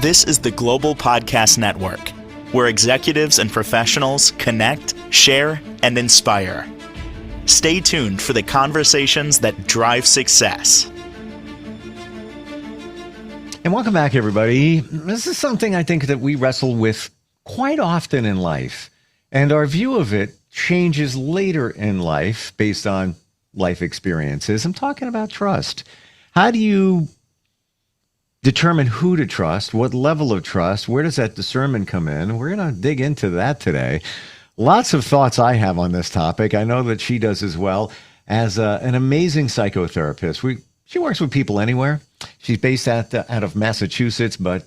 This is the Global Podcast Network, where executives and professionals connect, share, and inspire. Stay tuned for the conversations that drive success. And welcome back, everybody. This is something I think that we wrestle with quite often in life, and our view of it changes later in life based on life experiences. I'm talking about trust. How do you determine who to trust? What level of trust? Where does that discernment come in? We're going to dig into that today. Lots of thoughts I have on this topic. I know that she does as well. As an amazing psychotherapist, she works with people anywhere. She's based out of Massachusetts, but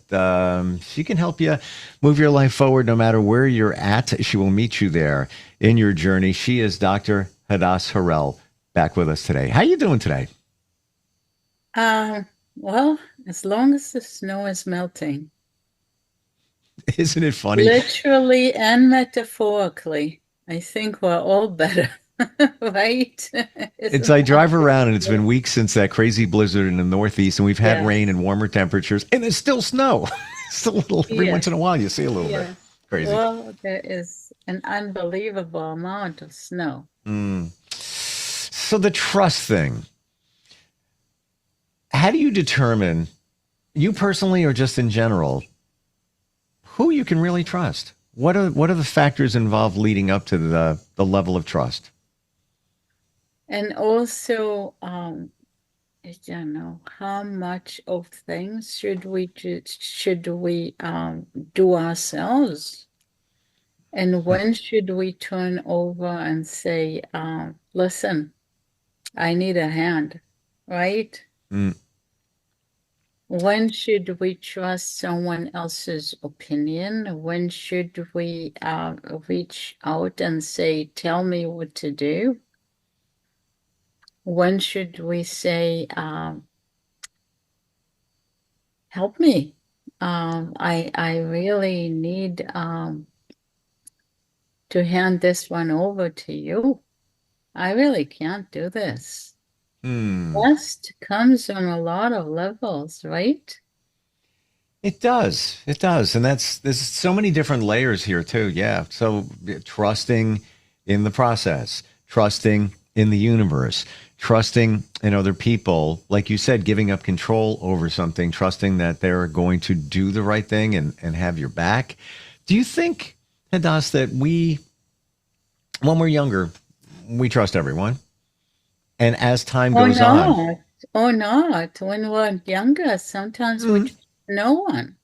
she can help you move your life forward no matter where you're at. She will meet you there in your journey. She is Dr. Hadass Harel, back with us today. How are you doing today? Well, as long as the snow is melting. Isn't it funny? Literally and metaphorically, I think we're all better, right? It's I drive around and it's been weeks since that crazy blizzard in the Northeast, and we've had rain and warmer temperatures, and there's still snow. It's a little, every once in a while you see a little bit. Crazy. Well, there is an unbelievable amount of snow. So the trust thing. How do you determine, you personally or just in general, who you can really trust? What are the factors involved leading up to the level of trust? And also, how much of things should we do ourselves? And when should we turn over and say, listen, I need a hand, right? When should we trust someone else's opinion? When should we reach out and say, tell me what to do? When should we say, help me? I really need to hand this one over to you. I really can't do this. Trust comes on a lot of levels, right? It does. It does. And there's so many different layers here too. Yeah. So trusting in the process, trusting in the universe, trusting in other people, like you said, giving up control over something, trusting that they're going to do the right thing and have your back. Do you think, Hadass, that when we're younger, we trust everyone? And as time goes on. Or not. When we're younger, sometimes we trust no one.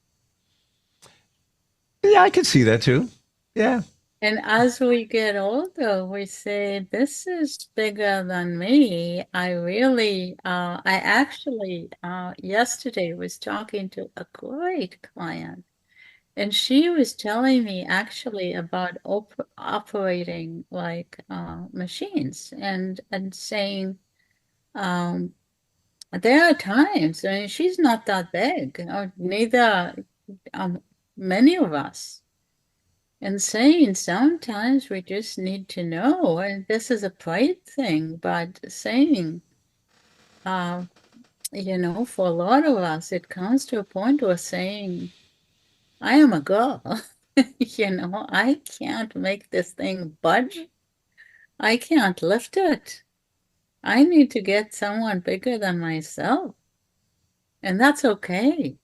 Yeah, I could see that too. Yeah. And as we get older, we say, this is bigger than me. I actually, yesterday was talking to a great client. And she was telling me actually about operating like machines and saying there are times, I mean, she's not that big, or neither many of us, and saying sometimes we just need to know, and this is a pride thing, but saying, for a lot of us, it comes to a point where saying, I am a girl. I can't make this thing budge. I can't lift it. I need to get someone bigger than myself. And that's okay.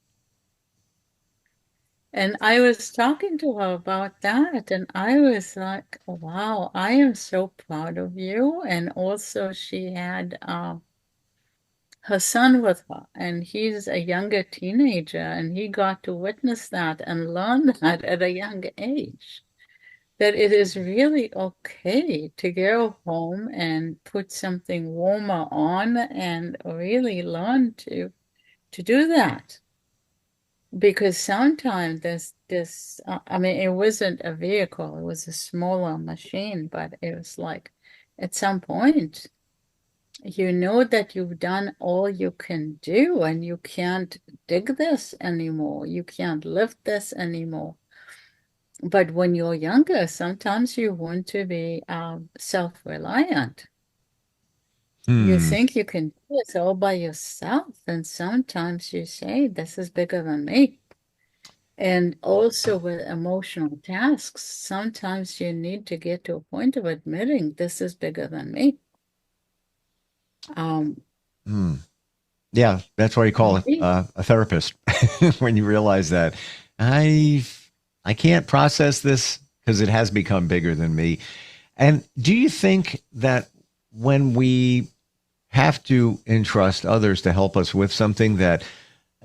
And I was talking to her about that, and I was like, wow, I am so proud of you. And also she had her son with her, and he's a younger teenager, and he got to witness that and learn that at a young age, that it is really okay to go home and put something warmer on and really learn to do that. Because sometimes this it wasn't a vehicle, it was a smaller machine, but it was like at some point you know that you've done all you can do and you can't dig this anymore. You can't lift this anymore. But when you're younger, sometimes you want to be self-reliant. You think you can do this all by yourself. And sometimes you say, this is bigger than me. And also with emotional tasks, sometimes you need to get to a point of admitting this is bigger than me. Um, Hmm. Yeah, that's why you call it maybe. a therapist when you realize that I I can't process this because it has become bigger than me. And do you think that when we have to entrust others to help us with something that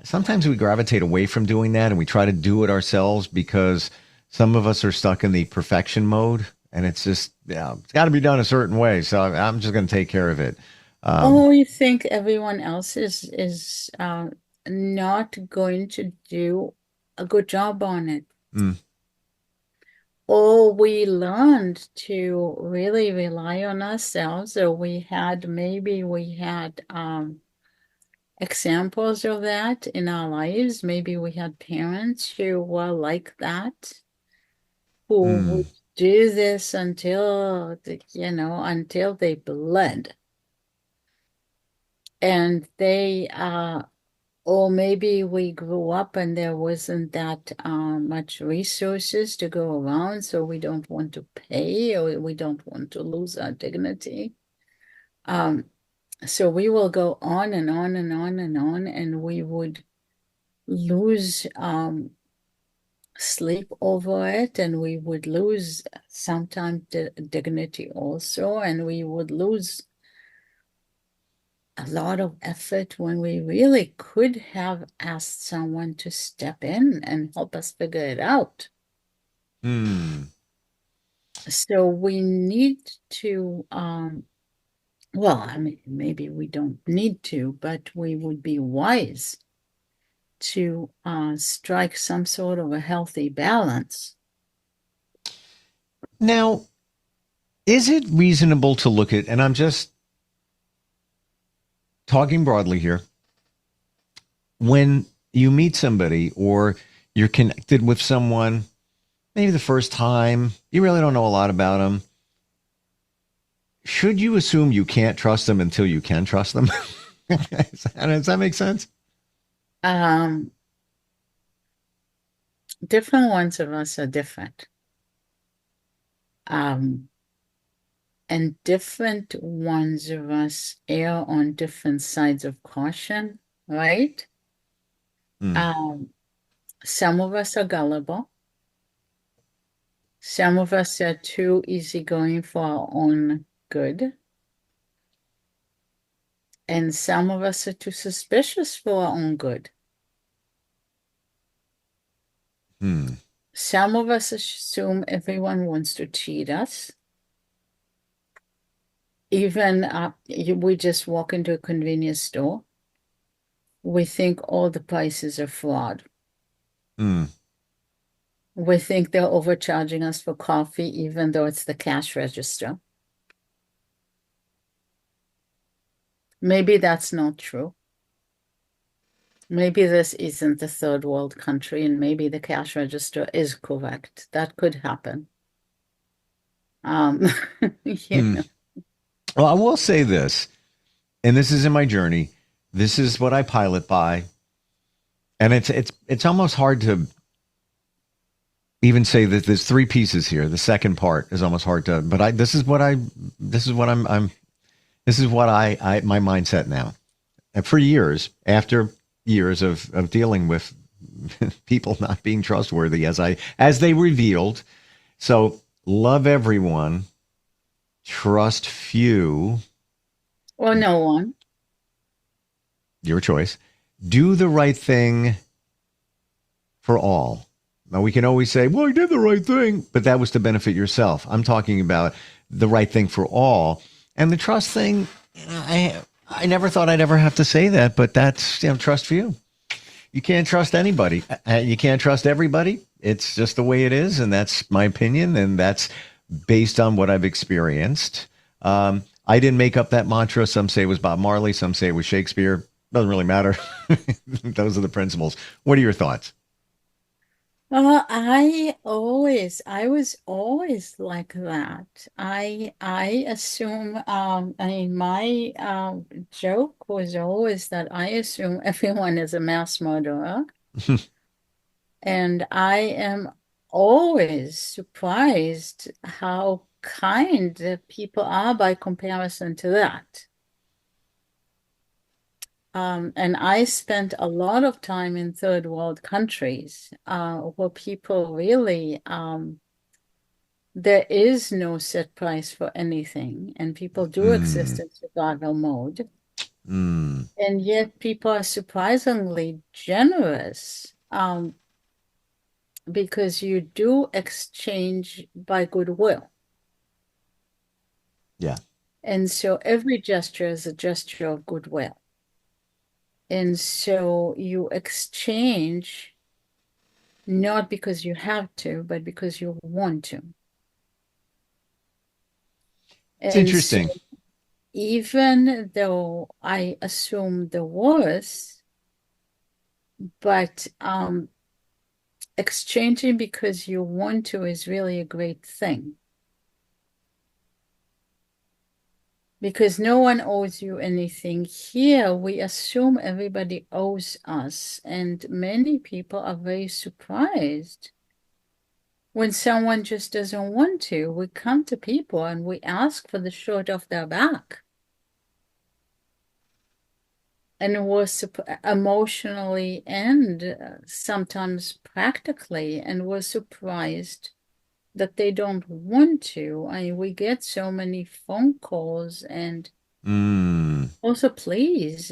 sometimes we gravitate away from doing that and we try to do it ourselves because some of us are stuck in the perfection mode and it's just, yeah, it's got to be done a certain way. So I'm just going to take care of it. Um, Oh, you think everyone else is not going to do a good job on it? mm, Or we learned to really rely on ourselves, or we had examples of that in our lives. Maybe we had parents who were like that, who would mm, do this until they bled. And or maybe we grew up and there wasn't that much resources to go around, so we don't want to pay or we don't want to lose our dignity. Um, so we will go on and on and on and on, and we would lose sleep over it, and we would lose sometimes dignity also, and we would lose a lot of effort when we really could have asked someone to step in and help us figure it out. mm. So we need to, well, I mean, maybe we don't need to, but we would be wise to strike some sort of a healthy balance. Now, is it reasonable to look at, and I'm just talking broadly here, when you meet somebody or you're connected with someone, maybe the first time, you really don't know a lot about them. Should you assume you can't trust them until you can trust them? Does that make sense? Um, Different ones of us are different. Um, and different ones of us err on different sides of caution, right? Mm, Um, some of us are gullible. Some of us are too easygoing for our own good. And some of us are too suspicious for our own good. mm, Some of us assume everyone wants to cheat us. Even we just walk into a convenience store, we think all the prices are fraud. mm. We think they're overcharging us for coffee, even though it's the cash register. Maybe that's not true. Maybe this isn't the third world country, and maybe the cash register is correct. That could happen. Um, you Hmm. know. Well, I will say this, and this is in my journey. This is what I pilot by, and it's almost hard to even say that there's three pieces here. The second part is almost hard to, but I this is what I'm this is what I my mindset now. And for years, after years of dealing with people not being trustworthy, as they revealed, so love everyone, trust few, Or no one. your choice. Do the right thing for all. Now, we can always say, well, you did the right thing, but that was to benefit yourself. I'm talking about the right thing for all. And the trust thing, I never thought I'd ever have to say that, but that's, trust for you. You can't trust anybody. You can't trust everybody. It's just the way it is. And that's my opinion. And that's based on what I've experienced. I didn't make up that mantra. Some say it was Bob Marley. Some say it was Shakespeare. Doesn't really matter. Those are the principles. What are your thoughts? I was always like that. I assume, I mean, my joke was always that I assume everyone is a mass murderer. And I am always surprised how kind the people are by comparison to that. And I spent a lot of time in third world countries, where people really, there is no set price for anything, and people do exist Mm, in survival mode. mm, And yet people are surprisingly generous, because you do exchange by goodwill. yeah. And so every gesture is a gesture of goodwill. And so you exchange not because you have to, but because you want to. It's And so interesting. even though I assume the worst, but exchanging because you want to is really a great thing. Because no one owes you anything. Here, we assume everybody owes us, and many people are very surprised when someone just doesn't want to. We come to people and we ask for the shirt off their back. And we're emotionally and sometimes practically, and we're surprised that they don't want to. I mean, we get so many phone calls and Mm, also, please,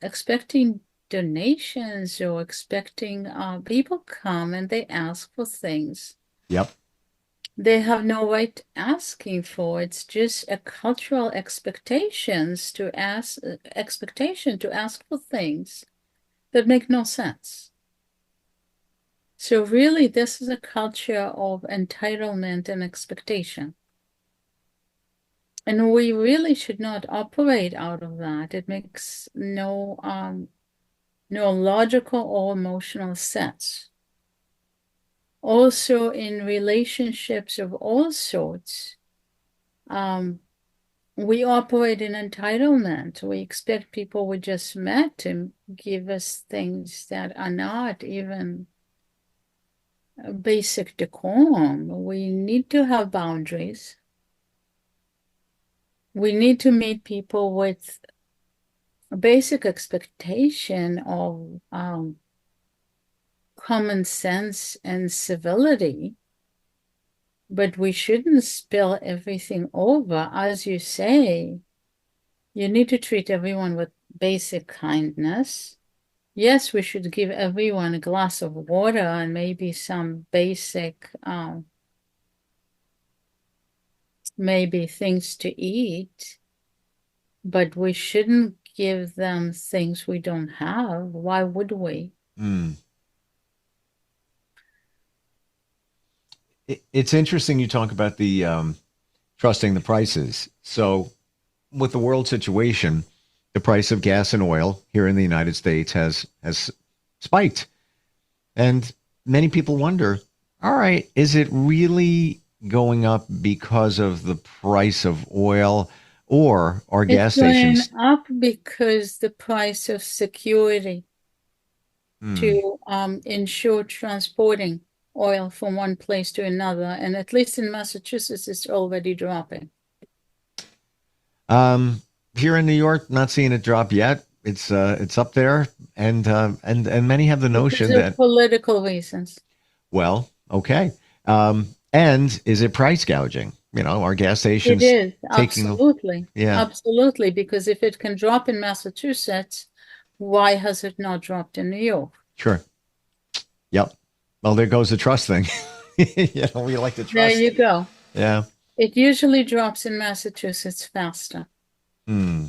expecting donations or expecting people come and they ask for things yep. they have no right asking for. It's just a cultural expectation to ask for things that make no sense. So really, this is a culture of entitlement and expectation. And we really should not operate out of that. It makes no logical or emotional sense. Also, in relationships of all sorts, um, we operate in entitlement. We expect people we just met to give us things that are not even a basic decorum. We need to have boundaries. We need to meet people with a basic expectation of common sense and civility, but we shouldn't spill everything over. As you say, you need to treat everyone with basic kindness. Yes, we should give everyone a glass of water and maybe some basic, maybe things to eat, but we shouldn't give them things we don't have. Why would we? Mm. It's interesting you talk about the trusting the prices. So, with the world situation, the price of gas and oil here in the United States has spiked, and many people wonder, all right, is it really going up because of the price of oil, or are It's gas going stations? up because the price of security Hmm. to ensure transporting oil from one place to another. And at least in Massachusetts, it's already dropping. Um, Here in New York, not seeing it drop yet. It's up there, and many have the Because notion of that, political reasons. well, okay, and is it price gouging? You know, are gas It stations is, taking? absolutely. Yeah, Absolutely. Because if it can drop in Massachusetts, why has it not dropped in New York? sure. Yep. Well, there goes the trust thing. You know, we like to There trust. you go. Yeah. It usually drops in Massachusetts faster. Hmm.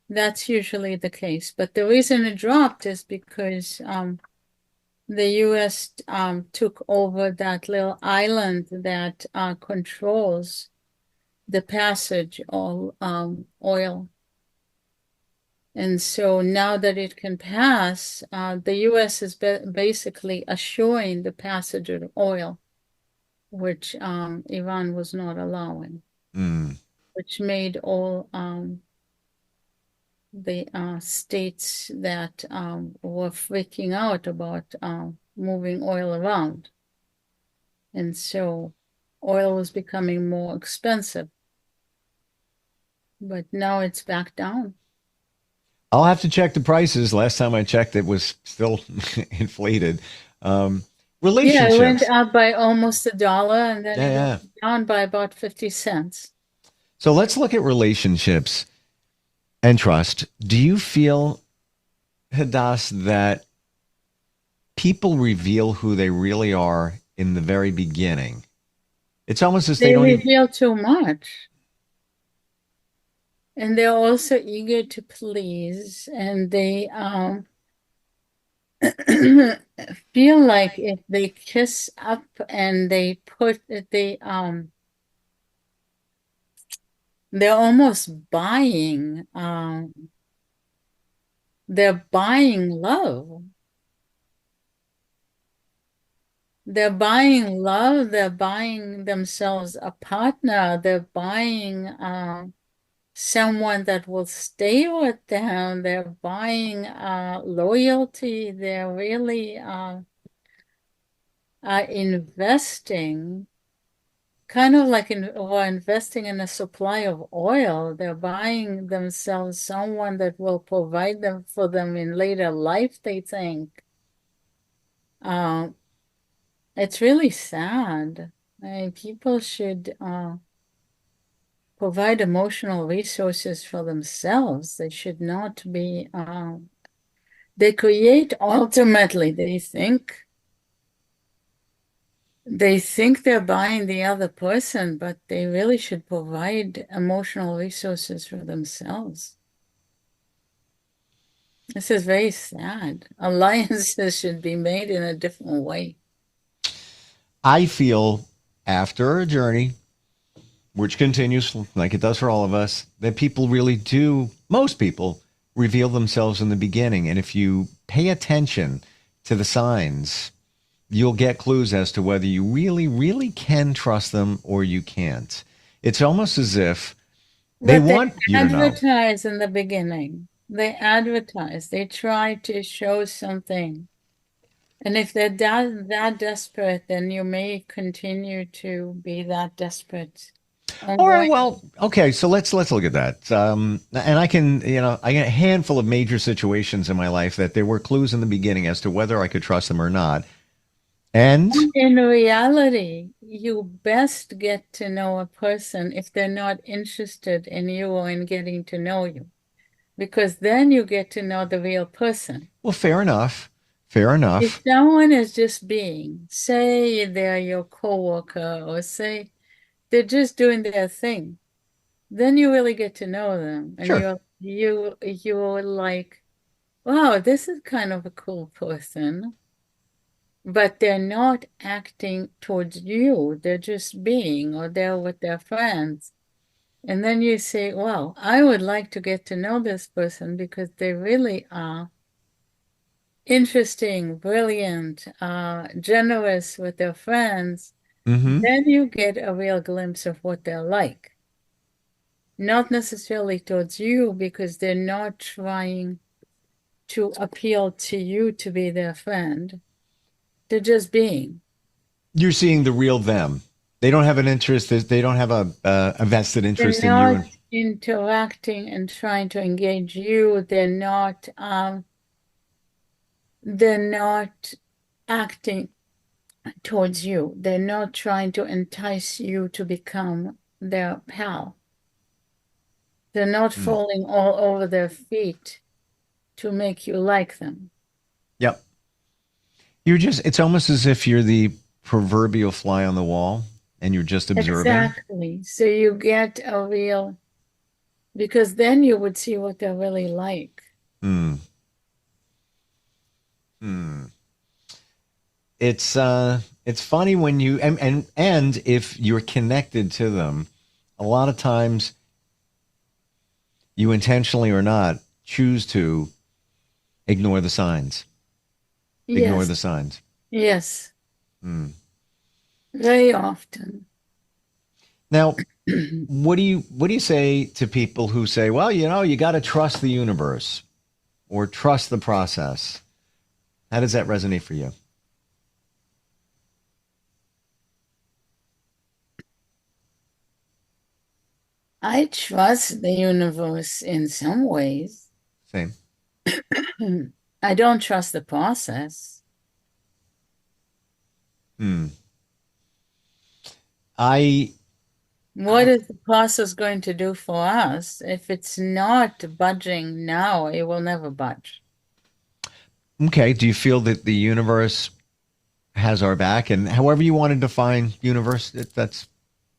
That's usually the case. But the reason it dropped is because the US took over that little island that controls the passage of oil. And so now that it can pass, the US is basically assuring the passage of oil, which Iran was not allowing, Hmm. which made all the states that were freaking out about moving oil around. And so oil was becoming more expensive. But now it's back down. I'll have to check the prices. Last time I checked, it was still inflated. Um, Yeah, it went relationships. up by almost $1 and then Yeah, it yeah. went down by about 50 cents. So let's look at relationships and trust. Do you feel, Hadass, that people reveal who they really are in the very beginning? It's almost as they They don't even. reveal too much. And they're also eager to please, and they feel like if they kiss up and they're almost they're buying love. They're buying love, they're buying themselves a partner, they're buying someone that will stay with them, they're buying loyalty, they're really investing, kind of like or investing in a supply of oil. They're buying themselves someone that will provide them for them in later life, they think. Uh, it's really sad. I mean, people should provide emotional resources for themselves. They should not be, they create ultimately, they think they're buying the other person, but they really should provide emotional resources for themselves. This is very sad. Alliances should be made in a different way. I feel after a journey, which continues like it does for all of us, that people really do, most people reveal themselves in the beginning. And if you pay attention to the signs, you'll get clues as to whether you really, really can trust them or you can't. It's almost as if they But they want you to know. advertise in the beginning. They advertise. They try to show something. And if they're that desperate, then you may continue to be that desperate. All right, Ongoing. well, okay, so let's look at that. And I can, I got a handful of major situations in my life that there were clues in the beginning as to whether I could trust them or not. And In reality, you best get to know a person if they're not interested in you or in getting to know you, because then you get to know the real person. well, fair enough. Fair If enough. someone is just being, say they're your coworker or say they're just doing their thing, then you really get to know them and Sure. you're like, wow, this is kind of a cool person. But they're not acting towards you. They're just being, or they're with their friends. And then you say, well, I would like to get to know this person because they really are interesting, brilliant, generous with their friends. Mm-hmm. Then you get a real glimpse of what they're like. Not necessarily towards you because they're not trying to appeal to you to be their friend. They're just being. You're seeing the real them. They don't have an interest. They don't have a vested They're interest in you. not And interacting and trying to engage you. They're not acting towards you. They're not trying to entice you to become their pal. They're not mm, falling all over their feet to make you like them. yep, it's almost as if you're the proverbial fly on the wall and you're just observing. Exactly. So you get a real, because then you would see what they're really like. Hmm. Hmm. It's funny when you and if you're connected to them, a lot of times you intentionally or not choose to ignore the signs. Ignore Yes, the signs. yes, Hmm. very often. Now, what do you say to people who say, well, you got to trust the universe or trust the process? How does that resonate for you? I trust the universe in some ways. Same. I don't trust the process. Hmm. I, What I, is the process going to do for us? If it's not budging now, it will never budge. okay. Do you feel that the universe has our back? And however you want to define universe, that's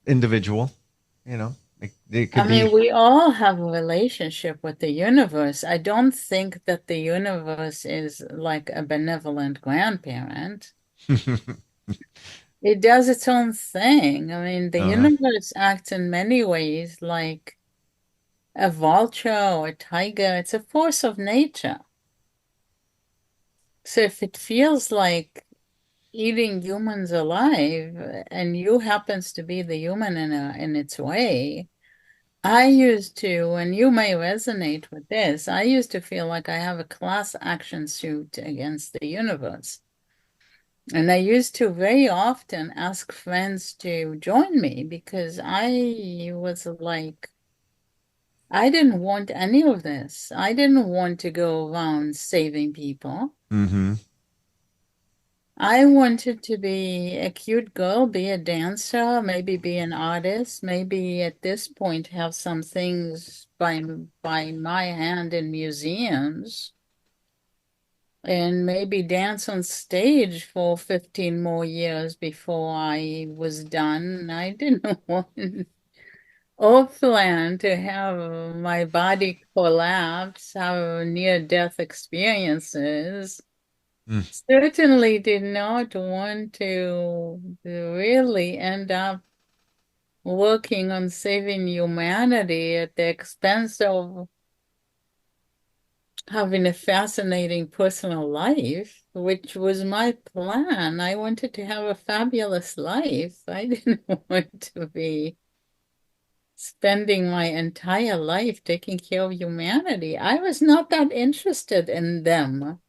individual. You know, it I could mean, be. we all have a relationship with the universe. I don't think that the universe is like a benevolent grandparent. It does its own thing. I mean, the Uh-huh. universe acts in many ways like a vulture or a tiger. It's a force of nature. So if it feels like eating humans alive and you happens to be the human in its way, I used to, and you may resonate with this, I used to feel like I have a class action suit against the universe. And I used to very often ask friends to join me because I was like, I didn't want any of this. I didn't want to go around saving people. Mm-hmm. I wanted to be a cute girl, be a dancer, maybe be an artist, maybe at this point have some things by my hand in museums, and maybe dance on stage for 15 more years before I was done. I didn't want or plan to have my body collapse, have near-death experiences. Mm. Certainly did not want to really end up working on saving humanity at the expense of having a fascinating personal life, which was my plan. I wanted to have a fabulous life. I didn't want to be spending my entire life taking care of humanity. I was not that interested in them.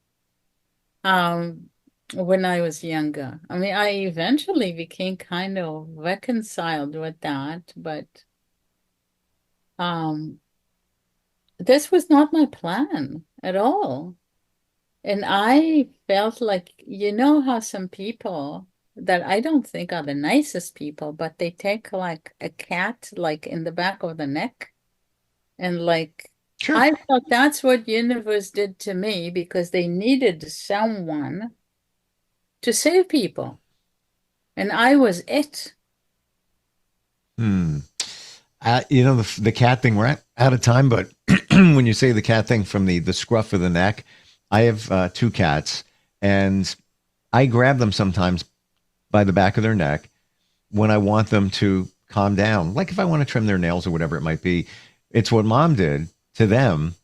Um, when I was younger. I mean, I eventually became kind of reconciled with that, but um, this was not my plan at all. And I felt like, you know how some people that I don't think are the nicest people, but they take like a cat like in the back of the neck and like Sure. I thought that's what universe did to me because they needed someone to save people. And I was it. Hmm. The cat thing, we're out of time, but when you say the cat thing from the scruff of the neck, I have two cats, and I grab them sometimes by the back of their neck when I want them to calm down. Like if I want to trim their nails or whatever it might be. It's what mom did to them.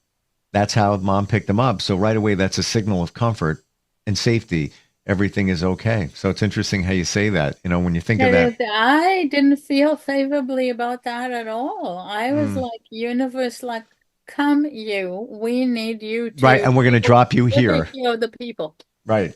That's how mom picked them up. So right away, that's a signal of comfort and safety. Everything is okay. So it's interesting how you say that. You know, when you think of that, I didn't feel favorably about that at all. I was mm, like, universe, like, come you, we need you right, to and we're going to drop you take here. care of the people. Right.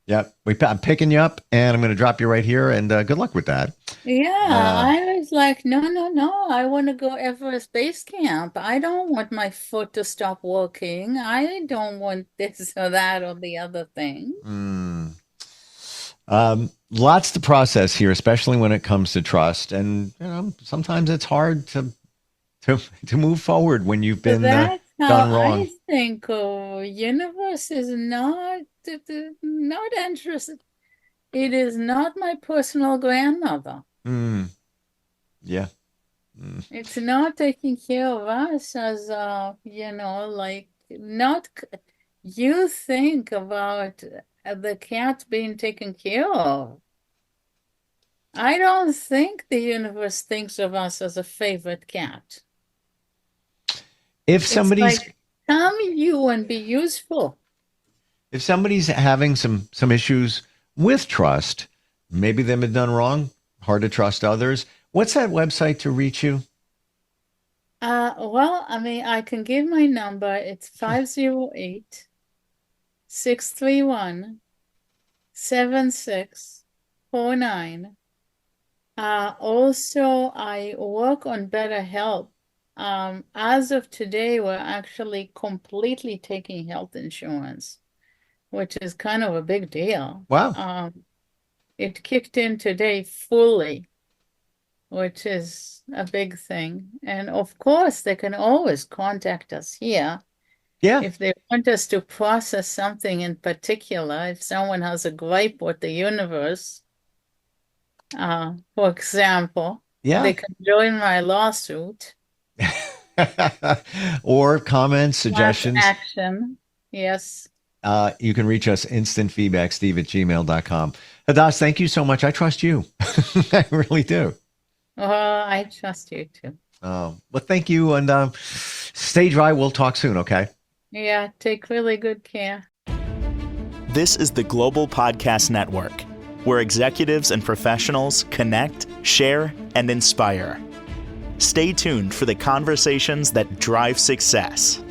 Yep. I'm picking you up and I'm going to drop you right here. And good luck with that. Yeah, Uh, I was like, no, no, no, I want to go Everest Base Camp. I don't want my foot to stop working. I don't want this or that or the other thing. mm, lots to process here, especially when it comes to trust. And sometimes it's hard to move forward when you've So been that's how done wrong. I think universe is not interested. It is not my personal grandmother. Mm, yeah. Mm. It's not taking care of us as like not you think about the cat being taken care of. I don't think the universe thinks of us as a favorite cat. If It's somebody's like, come you and be useful. if somebody's having some issues with trust, maybe they've been done wrong, hard to trust others. What's that website to reach you? Well, I mean, I can give my number. It's Sure. 508-631-7649. Also, I work on better health. As of today, we're actually completely taking health insurance, which is kind of a big deal. Wow. It kicked in today fully, which is a big thing. And of course, they can always contact us here Yeah. if they want us to process something in particular. If someone has a gripe with the universe, for example, Yeah. they can join my lawsuit. Or comments, Class suggestions. action. Yes. You can reach us instantfeedback, steve@gmail.com. Hadass, thank you so much. I trust you. I really do. I trust you too. Well, thank you. And stay dry. We'll talk soon, okay? Yeah, take really good care. This is the Global Podcast Network, where executives and professionals connect, share, and inspire. Stay tuned for the conversations that drive success.